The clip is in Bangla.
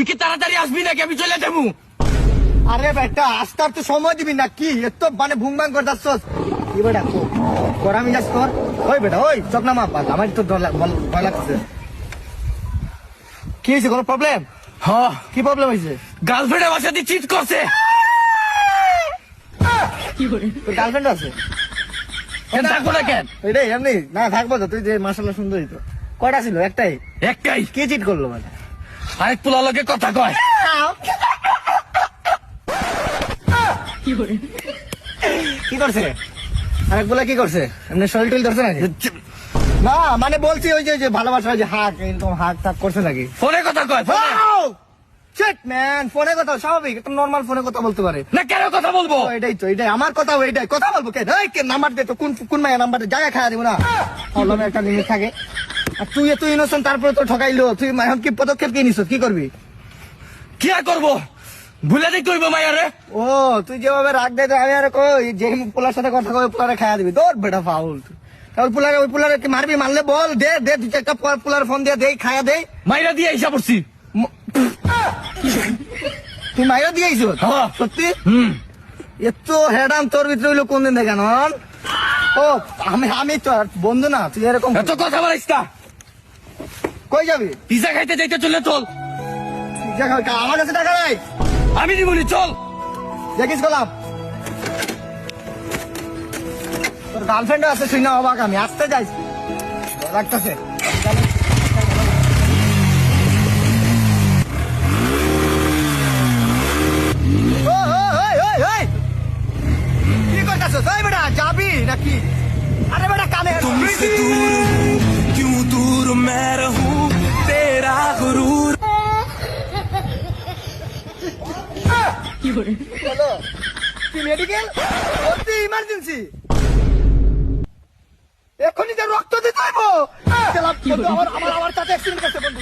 কি তাড়াতাড়ি আসবি নাকি আমি চলে যাবো? আরে বেটা আসতে আর তো সময় দিবি না কি এত মানে ভুং ভাং করে যাচ্ছস কি বেটা করা মিজাজ কর ওই বেটা ওই চোখ নামা পাল আমার তো ভয় লাগছে কি হয়েছে কোনো প্রবলেম হ্যাঁ কি প্রবলেম হয়েছে গার্লফ্রেন্ড আমার সাথে চিট করছে। তোর গার্লফ্রেন্ড আছে কেন থাকবো না কেন? এটাই এমনি না থাকবো তো তুই যে মাসাল্লাহ সুন্দরী তো কয়টা ছিল একটাই একটাই। কে চিট করলো মানে আরেক পোলা লোকে কথা কয়। কি করছে আরেক বলে কি করছে এমনি শরীর টুল ধরছে নাকি না মানে বলছি ওই যে ভালোবাসা যে হাক এরকম হাক টাক করছে নাকি ফোনে কথা কয় ফোনে। শিট ম্যান ফোনে কথা স্বাভাবিক একটা নরমাল ফোনে কথা বলতে পারে না কেন কথা বলবো? এটাই তো এটাই আমার কথা এটাই কথা বলবো কে নাম্বার দে তো কোন মায়ের নাম্বার জায়গা খাওয়া দিব না বললাম একটা জিনিস থাকে আর তুই এত ইনোসেন্ট তারপরে তো ঠকাইলো তুই এখন কি পদক্ষেপ কি নিস কি করবি কি আর করবো ভুলে দিই করবো মায়ারে। ও তুই যেভাবে রাগ দে আমি আর কই যে পোলার সাথে কথা কই পোলারে খাওয়া দিবি তোর বেটা ফাউল ওই পোলারে কি মারবি মারলে বল দে তুই একটা পোলার ফোন দিয়ে দে খায়া দে মাইরা দিয়ে হিসাব করছি। তুই মাইরা দিয়েছ হ্যাঁ। সত্যি হুম এত হেডাম তোর ভিতরে হইলো কোন দিন দেখে নন ও আমি তো আর বন্ধু না তুই এরকম এত কথা বলিস না। কই যাবি পিজা খাইতে যাইতে চলে চল। আমার কাছে টাকা নাই আমি দিবনি চল। দেখিস গোলাপ তোর গার্লফ্রেন্ড আছে শুই না অবাক আমি আসতে যাইছি রাখতেছে কি করতেছ বেটা যাবি নাকি আরে বেটা কানে तुमसे दूर हूँ क्यों दूर मैं रहूं तेरा गुरूर হ্যালো কি মেডিকেল অতি ইমার্জেন্সি এখনই যে রক্ত দিতে হইব আমার সাথে অ্যাক্সিডেন্ট করছে বন্ধু